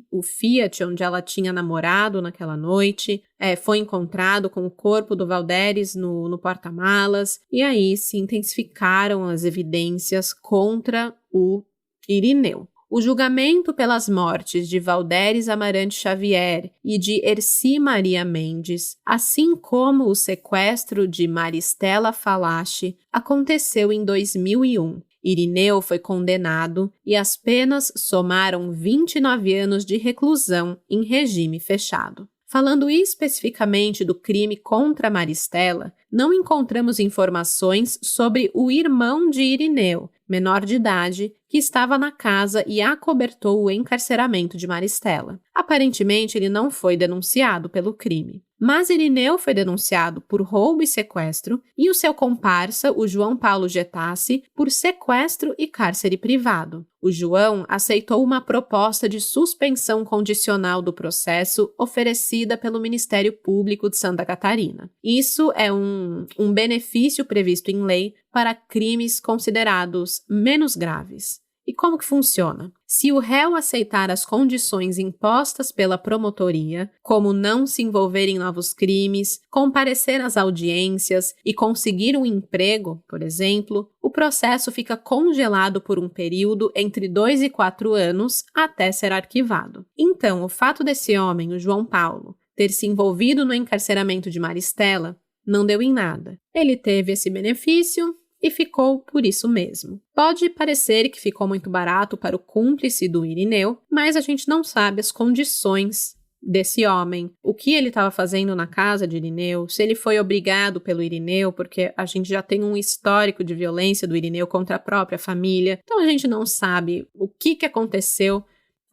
o Fiat onde ela tinha namorado naquela noite, foi encontrado com o corpo do Valderes no porta-malas, e aí se intensificaram as evidências contra o Irineu. O julgamento pelas mortes de Valderes Amarante Xavier e de Erci Maria Mendes, assim como o sequestro de Maristela Falache, aconteceu em 2001. Irineu foi condenado e as penas somaram 29 anos de reclusão em regime fechado. Falando especificamente do crime contra Maristela, não encontramos informações sobre o irmão de Irineu, menor de idade, que estava na casa e acobertou o encarceramento de Maristela. Aparentemente, ele não foi denunciado pelo crime. Mas Irineu foi denunciado por roubo e sequestro e o seu comparsa, o João Paulo Getassi, por sequestro e cárcere privado. O João aceitou uma proposta de suspensão condicional do processo oferecida pelo Ministério Público de Santa Catarina. Isso é um benefício previsto em lei para crimes considerados menos graves. E como que funciona? Se o réu aceitar as condições impostas pela promotoria, como não se envolver em novos crimes, comparecer às audiências e conseguir um emprego, por exemplo, o processo fica congelado por um período entre 2 e 4 anos até ser arquivado. Então, o fato desse homem, o João Paulo, ter se envolvido no encarceramento de Maristela não deu em nada. Ele teve esse benefício e ficou por isso mesmo. Pode parecer que ficou muito barato para o cúmplice do Irineu, mas a gente não sabe as condições desse homem, o que ele estava fazendo na casa de Irineu, se ele foi obrigado pelo Irineu, porque a gente já tem um histórico de violência do Irineu contra a própria família, então a gente não sabe o que aconteceu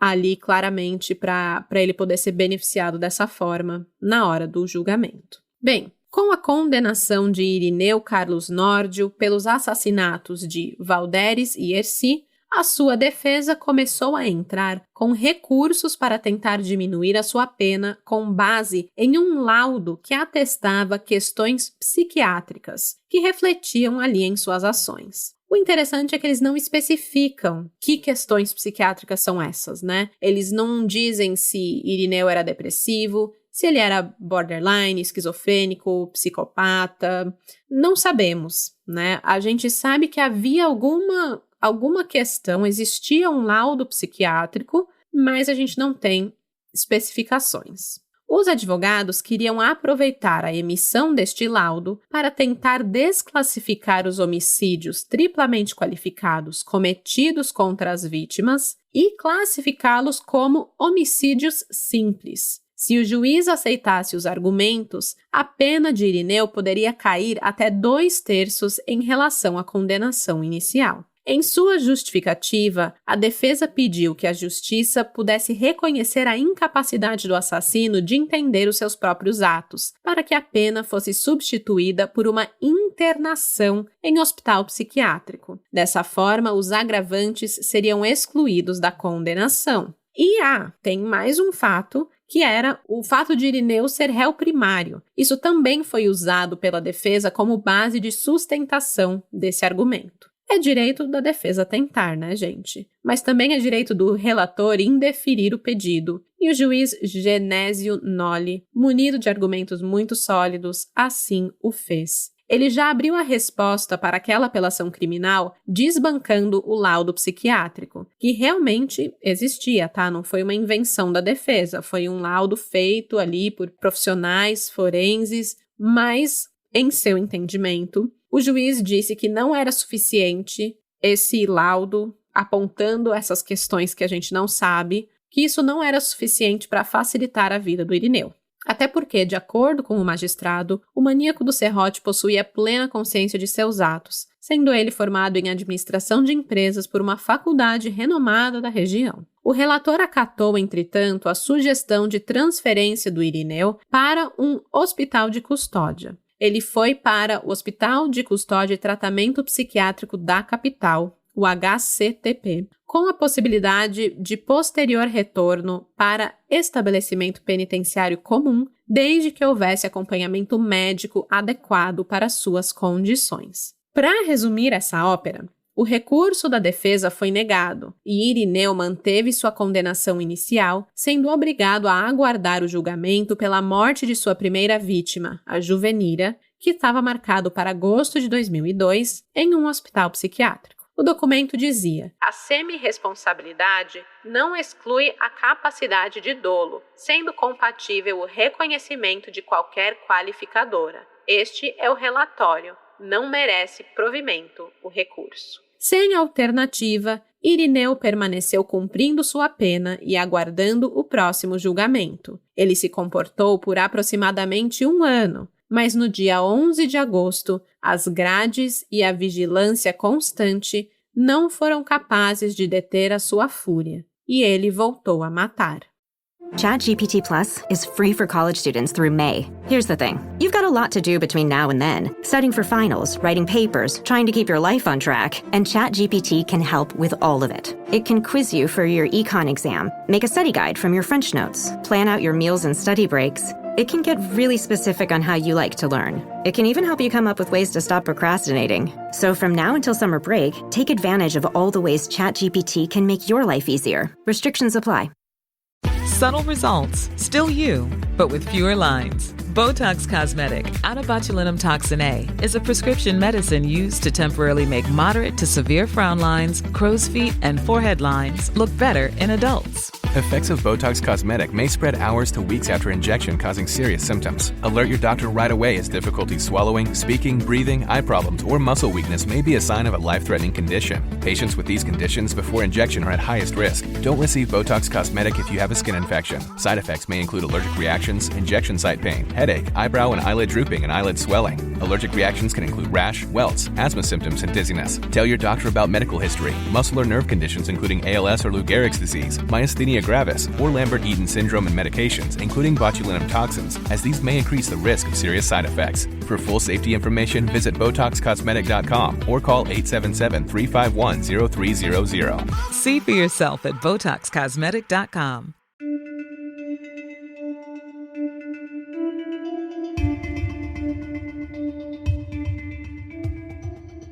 ali claramente para ele poder ser beneficiado dessa forma na hora do julgamento. Bem, com a condenação de Irineu Carlos Nórdio pelos assassinatos de Valderes e Erci, a sua defesa começou a entrar com recursos para tentar diminuir a sua pena com base em um laudo que atestava questões psiquiátricas que refletiam ali em suas ações. O interessante é que eles não especificam que questões psiquiátricas são essas, né? Eles não dizem se Irineu era depressivo, se ele era borderline, esquizofrênico, psicopata, não sabemos, né? A gente sabe que havia alguma questão, existia um laudo psiquiátrico, mas a gente não tem especificações. Os advogados queriam aproveitar a emissão deste laudo para tentar desclassificar os homicídios triplamente qualificados cometidos contra as vítimas e classificá-los como homicídios simples. Se o juiz aceitasse os argumentos, a pena de Irineu poderia cair até 2/3 em relação à condenação inicial. Em sua justificativa, a defesa pediu que a justiça pudesse reconhecer a incapacidade do assassino de entender os seus próprios atos, para que a pena fosse substituída por uma internação em hospital psiquiátrico. Dessa forma, os agravantes seriam excluídos da condenação. E tem mais um fato, que era o fato de Irineu ser réu primário. Isso também foi usado pela defesa como base de sustentação desse argumento. É direito da defesa tentar, né, gente? Mas também é direito do relator indeferir o pedido. E o juiz Genésio Nolli, munido de argumentos muito sólidos, assim o fez. Ele já abriu a resposta para aquela apelação criminal desbancando o laudo psiquiátrico, que realmente existia, tá? Não foi uma invenção da defesa, foi um laudo feito ali por profissionais forenses, mas, em seu entendimento, o juiz disse que não era suficiente esse laudo apontando essas questões que a gente não sabe, que isso não era suficiente para facilitar a vida do Irineu. Até porque, de acordo com o magistrado, o maníaco do serrote possuía plena consciência de seus atos, sendo ele formado em administração de empresas por uma faculdade renomada da região. O relator acatou, entretanto, a sugestão de transferência do Irineu para um hospital de custódia. Ele foi para o Hospital de Custódia e Tratamento Psiquiátrico da capital, o HCTP, com a possibilidade de posterior retorno para estabelecimento penitenciário comum, desde que houvesse acompanhamento médico adequado para suas condições. Para resumir essa ópera, o recurso da defesa foi negado e Irineu manteve sua condenação inicial, sendo obrigado a aguardar o julgamento pela morte de sua primeira vítima, a Juvenira, que estava marcado para agosto de 2002 em um hospital psiquiátrico. O documento dizia: a semi-responsabilidade não exclui a capacidade de dolo, sendo compatível o reconhecimento de qualquer qualificadora. Este é o relatório. Não merece provimento o recurso. Sem alternativa, Irineu permaneceu cumprindo sua pena e aguardando o próximo julgamento. Ele se comportou por aproximadamente 1 ano, mas no dia 11 de agosto, as grades e a vigilância constante não foram capazes de deter a sua fúria, e ele voltou a matar. ChatGPT Plus is free for college students through May. Here's the thing. You've got a lot to do between now and then. Studying for finals, writing papers, trying to keep your life on track. And ChatGPT can help with all of it. It can quiz you for your econ exam, make a study guide from your French notes, plan out your meals and study breaks, It can get really specific on how you like to learn. It can even help you come up with ways to stop procrastinating. So from now until summer break, take advantage of all the ways ChatGPT can make your life easier. Restrictions apply. Subtle results, still you, but with fewer lines. Botox Cosmetic, out of botulinum toxin A, is a prescription medicine used to temporarily make moderate to severe frown lines, crow's feet, and forehead lines look better in adults. Effects of Botox Cosmetic may spread hours to weeks after injection, causing serious symptoms. Alert your doctor right away as difficulty swallowing, speaking, breathing, eye problems, or muscle weakness may be a sign of a life-threatening condition. Patients with these conditions before injection are at highest risk. Don't receive Botox Cosmetic if you have a skin infection. Side effects may include allergic reactions, injection site pain, headache, eyebrow and eyelid drooping, and eyelid swelling. Allergic reactions can include rash, welts, asthma symptoms, and dizziness. Tell your doctor about medical history, muscle or nerve conditions including ALS or Lou Gehrig's disease, myasthenia gravis, or Lambert-Eaton syndrome, and medications, including botulinum toxins, as these may increase the risk of serious side effects. For full safety information, visit BotoxCosmetic.com or call 877-351-0300. See for yourself at BotoxCosmetic.com.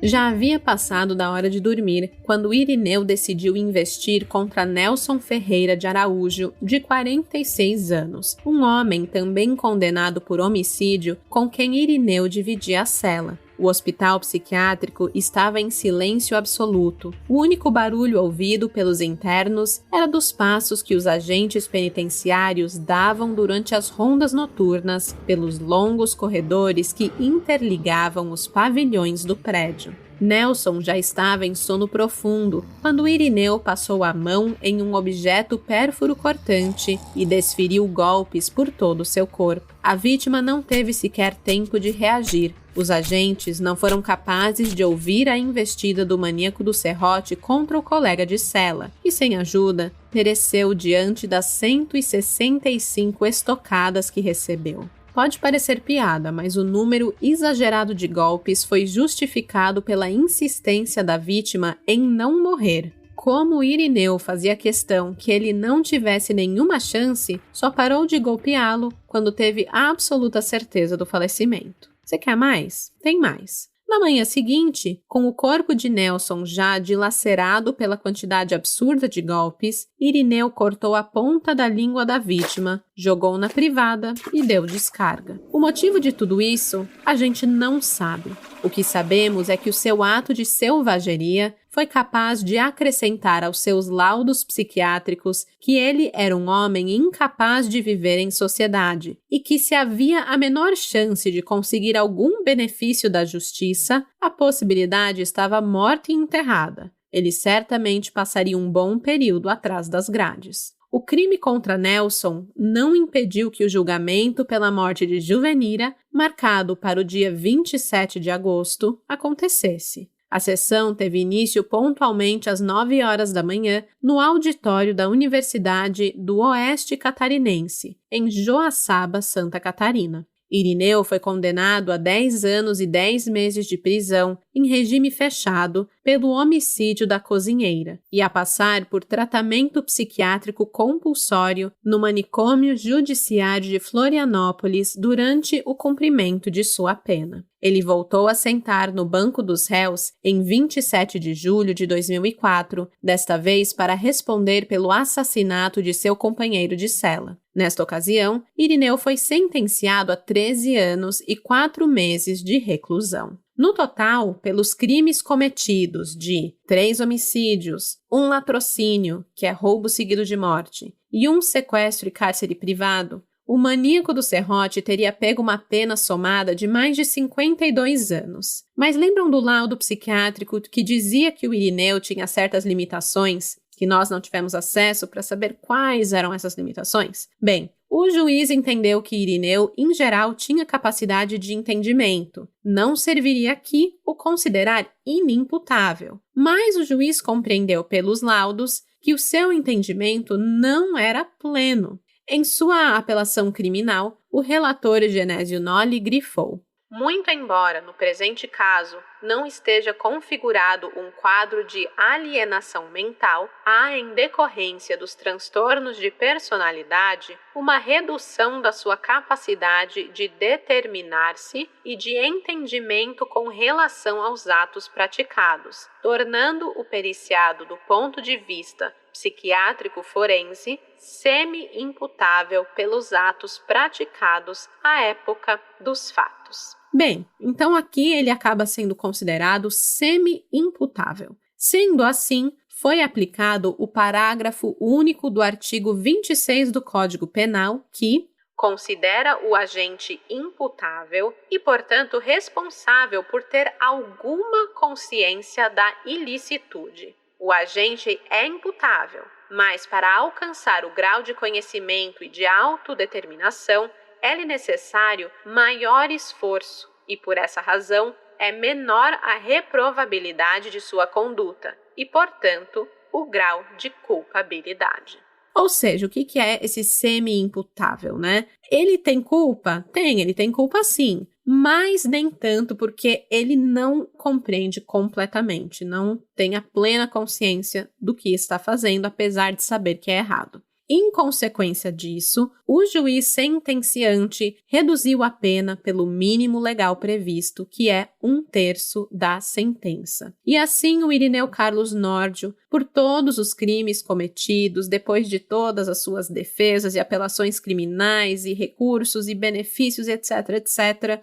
Já havia passado da hora de dormir quando Irineu decidiu investir contra Nelson Ferreira de Araújo, de 46 anos, um homem também condenado por homicídio com quem Irineu dividia a cela. O hospital psiquiátrico estava em silêncio absoluto. O único barulho ouvido pelos internos era dos passos que os agentes penitenciários davam durante as rondas noturnas pelos longos corredores que interligavam os pavilhões do prédio. Nelson já estava em sono profundo quando Irineu passou a mão em um objeto pérfuro cortante e desferiu golpes por todo o seu corpo. A vítima não teve sequer tempo de reagir. Os agentes não foram capazes de ouvir a investida do maníaco do serrote contra o colega de cela e, sem ajuda, pereceu diante das 165 estocadas que recebeu. Pode parecer piada, mas o número exagerado de golpes foi justificado pela insistência da vítima em não morrer. Como Irineu fazia questão que ele não tivesse nenhuma chance, só parou de golpeá-lo quando teve a absoluta certeza do falecimento. Você quer mais? Tem mais. Na manhã seguinte, com o corpo de Nelson já dilacerado pela quantidade absurda de golpes, Irineu cortou a ponta da língua da vítima, jogou na privada e deu descarga. O motivo de tudo isso, a gente não sabe. O que sabemos é que o seu ato de selvageria foi capaz de acrescentar aos seus laudos psiquiátricos que ele era um homem incapaz de viver em sociedade e que, se havia a menor chance de conseguir algum benefício da justiça, a possibilidade estava morta e enterrada. Ele certamente passaria um bom período atrás das grades. O crime contra Nelson não impediu que o julgamento pela morte de Juvenira, marcado para o dia 27 de agosto, acontecesse. A sessão teve início pontualmente às 9 horas da manhã no auditório da Universidade do Oeste Catarinense, em Joaçaba, Santa Catarina. Irineu foi condenado a 10 anos e 10 meses de prisão em regime fechado pelo homicídio da cozinheira e a passar por tratamento psiquiátrico compulsório no manicômio judiciário de Florianópolis durante o cumprimento de sua pena. Ele voltou a sentar no banco dos réus em 27 de julho de 2004, desta vez para responder pelo assassinato de seu companheiro de cela. Nesta ocasião, Irineu foi sentenciado a 13 anos e 4 meses de reclusão. No total, pelos crimes cometidos de 3 homicídios, 1 latrocínio, que é roubo seguido de morte, e 1 sequestro e cárcere privado, o maníaco do serrote teria pego uma pena somada de mais de 52 anos. Mas lembram do laudo psiquiátrico que dizia que o Irineu tinha certas limitações, que nós não tivemos acesso para saber quais eram essas limitações? Bem, o juiz entendeu que Irineu, em geral, tinha capacidade de entendimento. Não serviria aqui o considerar inimputável. Mas o juiz compreendeu pelos laudos que o seu entendimento não era pleno. Em sua apelação criminal, o relator Genésio Nolli grifou: Muito embora, no presente caso, não esteja configurado um quadro de alienação mental, há, em decorrência dos transtornos de personalidade, uma redução da sua capacidade de determinar-se e de entendimento com relação aos atos praticados, tornando o periciado do ponto de vista psiquiátrico forense semi-imputável pelos atos praticados à época dos fatos. Bem, então aqui ele acaba sendo considerado semi-imputável. Sendo assim, foi aplicado o parágrafo único do artigo 26 do Código Penal que considera o agente imputável e, portanto, responsável por ter alguma consciência da ilicitude. O agente é imputável, mas para alcançar o grau de conhecimento e de autodeterminação, é-lhe necessário maior esforço e, por essa razão, é menor a reprovabilidade de sua conduta e, portanto, o grau de culpabilidade. Ou seja, o que é esse semi-imputável, né? Ele tem culpa? Ele tem culpa sim, mas nem tanto porque ele não compreende completamente, não tem a plena consciência do que está fazendo, apesar de saber que é errado. Em consequência disso, o juiz sentenciante reduziu a pena pelo mínimo legal previsto, que é 1/3 da sentença. E assim o Irineu Carlos Nórdio, por todos os crimes cometidos, depois de todas as suas defesas e apelações criminais e recursos e benefícios, etc., etc.,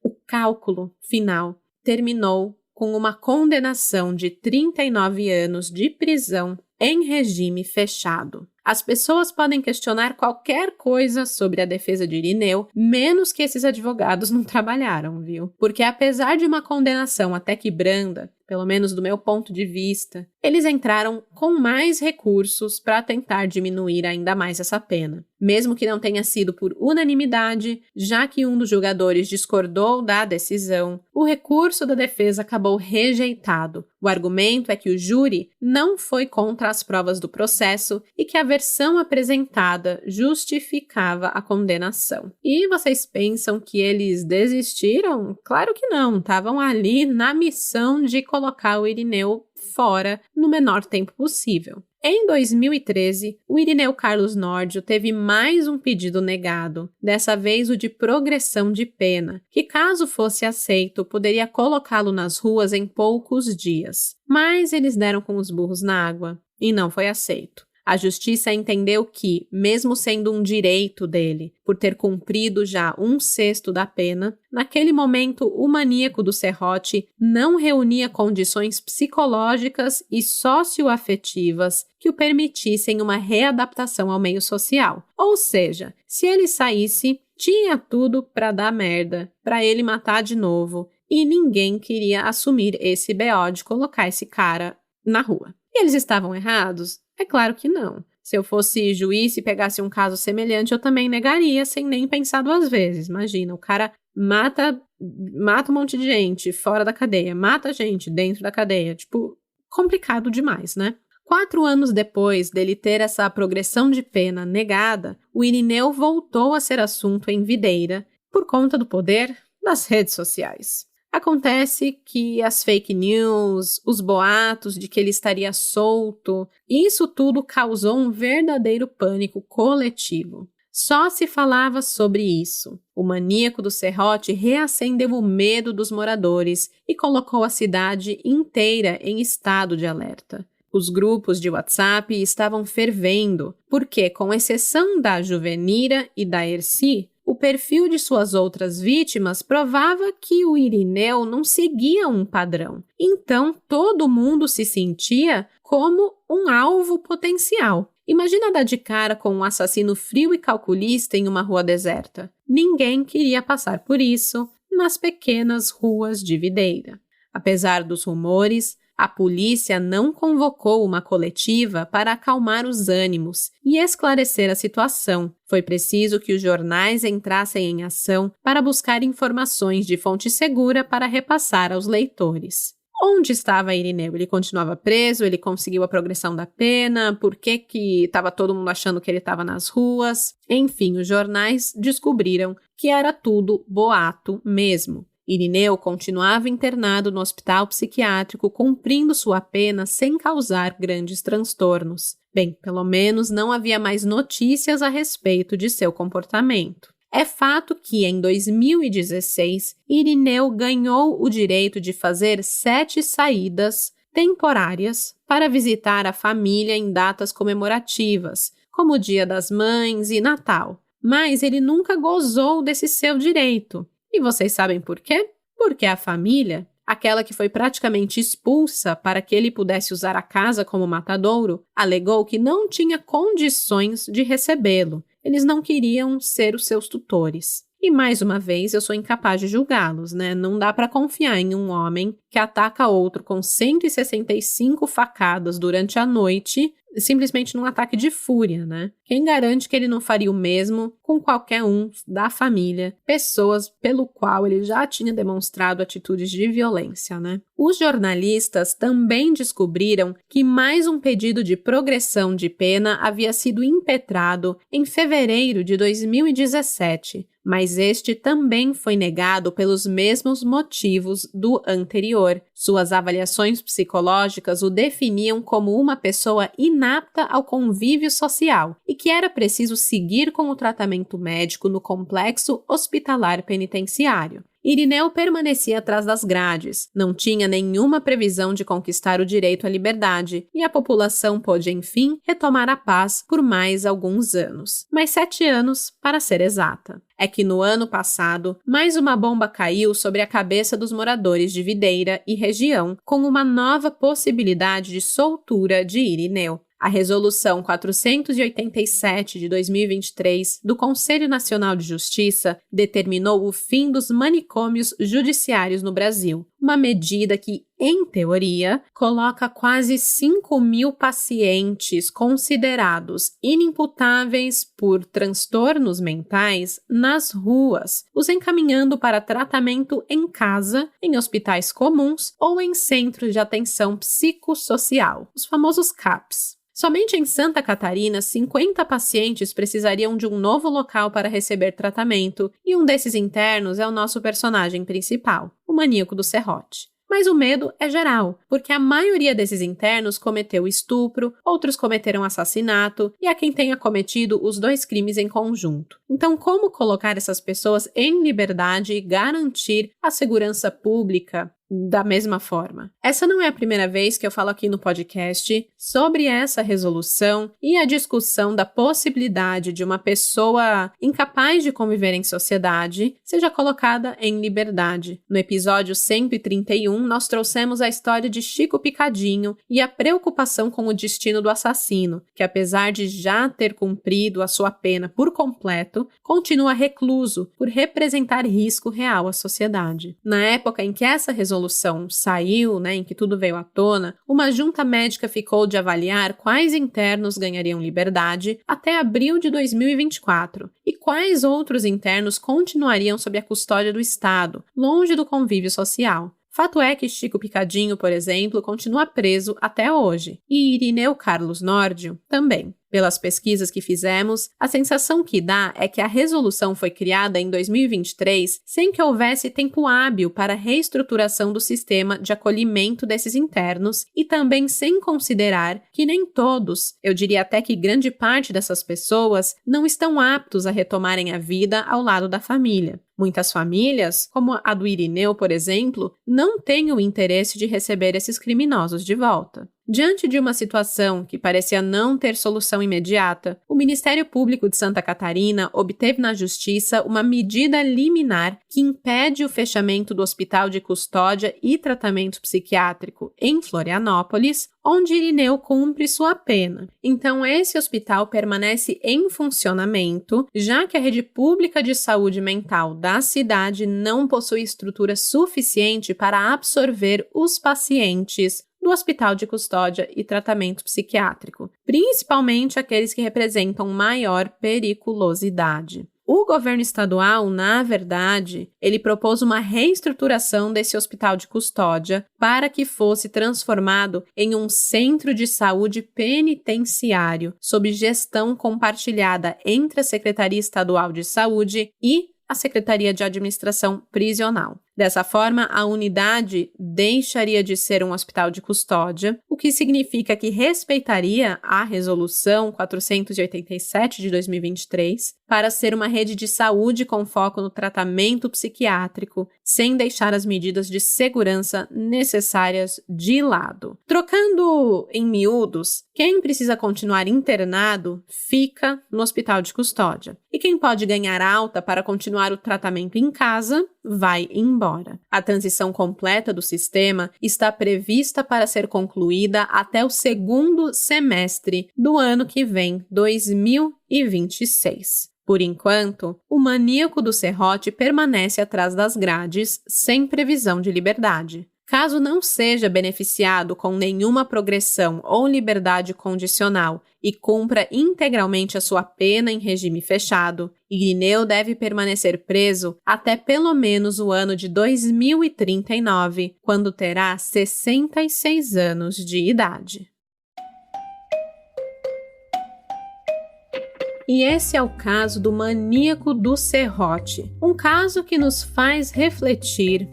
o cálculo final terminou com uma condenação de 39 anos de prisão em regime fechado. As pessoas podem questionar qualquer coisa sobre a defesa de Irineu, menos que esses advogados não trabalharam, viu? Porque apesar de uma condenação até que branda, pelo menos do meu ponto de vista, eles entraram com mais recursos para tentar diminuir ainda mais essa pena. Mesmo que não tenha sido por unanimidade, já que um dos julgadores discordou da decisão, o recurso da defesa acabou rejeitado. O argumento é que o júri não foi contra as provas do processo e que a versão apresentada justificava a condenação. E vocês pensam que eles desistiram? Claro que não, estavam ali na missão de colocar o Irineu fora no menor tempo possível. Em 2013, o Irineu Carlos Nórdio teve mais um pedido negado, dessa vez o de progressão de pena, que caso fosse aceito, poderia colocá-lo nas ruas em poucos dias. Mas eles deram com os burros na água e não foi aceito. A justiça entendeu que, mesmo sendo um direito dele, por ter cumprido já 1/6 da pena, naquele momento o maníaco do serrote não reunia condições psicológicas e socioafetivas que o permitissem uma readaptação ao meio social. Ou seja, se ele saísse, tinha tudo para dar merda, para ele matar de novo, e ninguém queria assumir esse BO de colocar esse cara na rua. E eles estavam errados? É claro que não. Se eu fosse juiz e pegasse um caso semelhante, eu também negaria sem nem pensar 2 vezes. Imagina, o cara mata um monte de gente fora da cadeia, mata gente dentro da cadeia. Tipo, complicado demais, né? 4 anos depois dele ter essa progressão de pena negada, o Irineu voltou a ser assunto em Videira por conta do poder das redes sociais. Acontece que as fake news, os boatos de que ele estaria solto, isso tudo causou um verdadeiro pânico coletivo. Só se falava sobre isso. O maníaco do serrote reacendeu o medo dos moradores e colocou a cidade inteira em estado de alerta. Os grupos de WhatsApp estavam fervendo, porque, com exceção da Juvenira e da Erci, o perfil de suas outras vítimas provava que o Irineu não seguia um padrão. Então, todo mundo se sentia como um alvo potencial. Imagina dar de cara com um assassino frio e calculista em uma rua deserta. Ninguém queria passar por isso nas pequenas ruas de Videira. Apesar dos rumores, a polícia não convocou uma coletiva para acalmar os ânimos e esclarecer a situação. Foi preciso que os jornais entrassem em ação para buscar informações de fonte segura para repassar aos leitores. Onde estava Irineu? Ele continuava preso? Ele conseguiu a progressão da pena? Por que estava todo mundo achando que ele estava nas ruas? Enfim, os jornais descobriram que era tudo boato mesmo. Irineu continuava internado no hospital psiquiátrico, cumprindo sua pena sem causar grandes transtornos. Bem, pelo menos não havia mais notícias a respeito de seu comportamento. É fato que, em 2016, Irineu ganhou o direito de fazer 7 saídas temporárias para visitar a família em datas comemorativas, como o Dia das Mães e Natal. Mas ele nunca gozou desse seu direito. E vocês sabem por quê? Porque a família, aquela que foi praticamente expulsa para que ele pudesse usar a casa como matadouro, alegou que não tinha condições de recebê-lo. Eles não queriam ser os seus tutores. E, mais uma vez, eu sou incapaz de julgá-los, né? Não dá para confiar em um homem que ataca outro com 165 facadas durante a noite, simplesmente num ataque de fúria, né? Quem garante que ele não faria o mesmo com qualquer um da família, pessoas pelo qual ele já tinha demonstrado atitudes de violência, né? Os jornalistas também descobriram que mais um pedido de progressão de pena havia sido impetrado em fevereiro de 2017, mas este também foi negado pelos mesmos motivos do anterior. Suas avaliações psicológicas o definiam como uma pessoa inapta ao convívio social e que era preciso seguir com o tratamento médico no complexo hospitalar penitenciário. Irineu permanecia atrás das grades, não tinha nenhuma previsão de conquistar o direito à liberdade e a população pôde, enfim, retomar a paz por mais alguns anos. Mais 7 anos, para ser exata. É que no ano passado, mais uma bomba caiu sobre a cabeça dos moradores de Videira e região, com uma nova possibilidade de soltura de Irineu. A Resolução 487 de 2023 do Conselho Nacional de Justiça determinou o fim dos manicômios judiciários no Brasil, uma medida que, em teoria, coloca quase 5.000 pacientes considerados inimputáveis por transtornos mentais nas ruas, os encaminhando para tratamento em casa, em hospitais comuns ou em centros de atenção psicossocial, os famosos CAPs. Somente em Santa Catarina, 50 pacientes precisariam de um novo local para receber tratamento, e um desses internos é o nosso personagem principal, o maníaco do serrote. Mas o medo é geral, porque a maioria desses internos cometeu estupro, outros cometeram assassinato, e há quem tenha cometido os 2 crimes em conjunto. Então, como colocar essas pessoas em liberdade e garantir a segurança pública da mesma forma? Essa não é a primeira vez que eu falo aqui no podcast sobre essa resolução e a discussão da possibilidade de uma pessoa incapaz de conviver em sociedade seja colocada em liberdade. No episódio 131, nós trouxemos a história de Chico Picadinho e a preocupação com o destino do assassino, que apesar de já ter cumprido a sua pena por completo, continua recluso por representar risco real à sociedade. Na época em que essa resolução saiu, em que tudo veio à tona, uma junta médica ficou de avaliar quais internos ganhariam liberdade até abril de 2024 e quais outros internos continuariam sob a custódia do Estado, longe do convívio social. Fato é que Chico Picadinho, por exemplo, continua preso até hoje, e Irineu Carlos Nórdio também. Pelas pesquisas que fizemos, a sensação que dá é que a resolução foi criada em 2023 sem que houvesse tempo hábil para a reestruturação do sistema de acolhimento desses internos e também sem considerar que nem todos, eu diria até que grande parte dessas pessoas, não estão aptos a retomarem a vida ao lado da família. Muitas famílias, como a do Irineu, por exemplo, não têm o interesse de receber esses criminosos de volta. Diante de uma situação que parecia não ter solução imediata, o Ministério Público de Santa Catarina obteve na Justiça uma medida liminar que impede o fechamento do Hospital de Custódia e Tratamento Psiquiátrico em Florianópolis, onde Irineu cumpre sua pena. Então, esse hospital permanece em funcionamento, já que a rede pública de saúde mental da cidade não possui estrutura suficiente para absorver os pacientes do Hospital de Custódia e Tratamento Psiquiátrico, principalmente aqueles que representam maior periculosidade. O governo estadual, na verdade, ele propôs uma reestruturação desse hospital de custódia para que fosse transformado em um centro de saúde penitenciário, sob gestão compartilhada entre a Secretaria Estadual de Saúde e a Secretaria de Administração Prisional. Dessa forma, a unidade deixaria de ser um hospital de custódia, o que significa que respeitaria a Resolução 487 de 2023 para ser uma rede de saúde com foco no tratamento psiquiátrico, sem deixar as medidas de segurança necessárias de lado. Trocando em miúdos, quem precisa continuar internado fica no hospital de custódia. E quem pode ganhar alta para continuar o tratamento em casa vai embora. A transição completa do sistema está prevista para ser concluída até o segundo semestre do ano que vem, 2026. Por enquanto, o maníaco do serrote permanece atrás das grades, sem previsão de liberdade. Caso não seja beneficiado com nenhuma progressão ou liberdade condicional e cumpra integralmente a sua pena em regime fechado, Irineu deve permanecer preso até pelo menos o ano de 2039, quando terá 66 anos de idade. E esse é o caso do maníaco do serrote, um caso que nos faz refletir,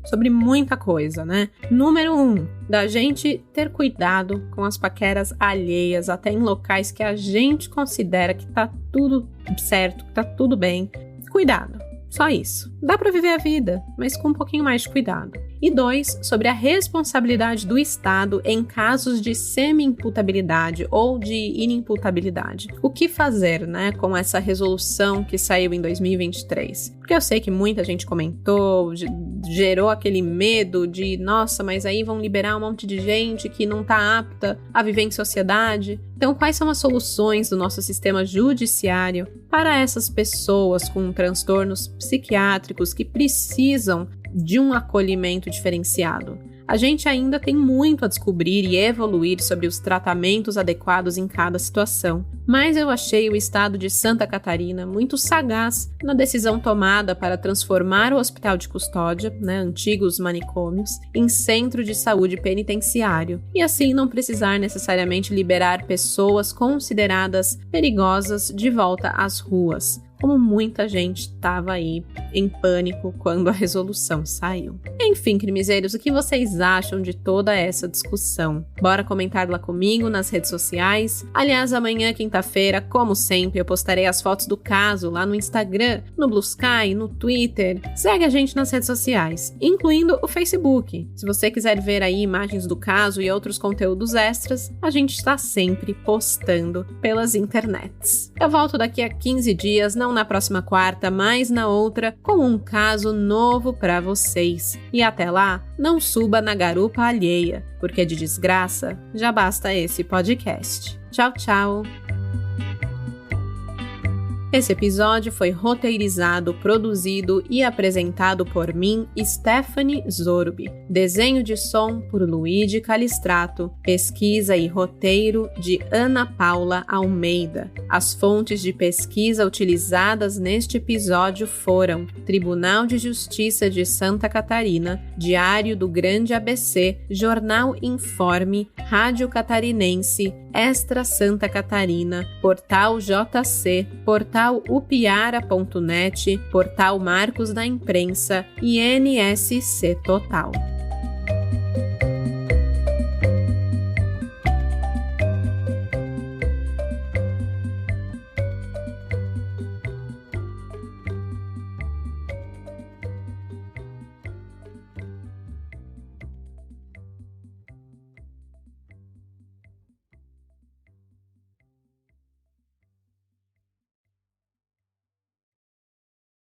sobre muita coisa, né? Número 1, da gente ter cuidado com as paqueras alheias, até em locais que a gente considera que tá tudo certo, que tá tudo bem. Cuidado, só isso. Dá pra viver a vida, mas com um pouquinho mais de cuidado. E 2, sobre a responsabilidade do Estado em casos de semi-imputabilidade ou de inimputabilidade. O que fazer, né, com essa resolução que saiu em 2023? Porque eu sei que muita gente comentou, gerou aquele medo de, nossa, mas aí vão liberar um monte de gente que não está apta a viver em sociedade. Então, quais são as soluções do nosso sistema judiciário para essas pessoas com transtornos psiquiátricos que precisam de um acolhimento diferenciado? A gente ainda tem muito a descobrir e evoluir sobre os tratamentos adequados em cada situação, mas eu achei o estado de Santa Catarina muito sagaz na decisão tomada para transformar o hospital de custódia, antigos manicômios, em centro de saúde penitenciário, e assim não precisar necessariamente liberar pessoas consideradas perigosas de volta às ruas, como muita gente estava aí em pânico quando a resolução saiu. Enfim, crimezeiros, o que vocês acham de toda essa discussão? Bora comentar lá comigo nas redes sociais. Aliás, amanhã, quinta-feira, como sempre, eu postarei as fotos do caso lá no Instagram, no Blue Sky, no Twitter. Segue a gente nas redes sociais, incluindo o Facebook. Se você quiser ver aí imagens do caso e outros conteúdos extras, a gente está sempre postando pelas internets. Eu volto daqui a 15 dias, não na próxima quarta, mas na outra, com um caso novo para vocês. E até lá, não suba na garupa alheia, porque de desgraça já basta esse podcast. Tchau, tchau! Esse episódio foi roteirizado, produzido e apresentado por mim, Stephanie Zorbi. Desenho de som por Luigi Calistrato. Pesquisa e roteiro de Ana Paula Almeida. As fontes de pesquisa utilizadas neste episódio foram Tribunal de Justiça de Santa Catarina, Diário do Grande ABC, Jornal Informe, Rádio Catarinense, Extra Santa Catarina, Portal JC, Portal upiara.net, Portal Marcos da Imprensa e NSC Total.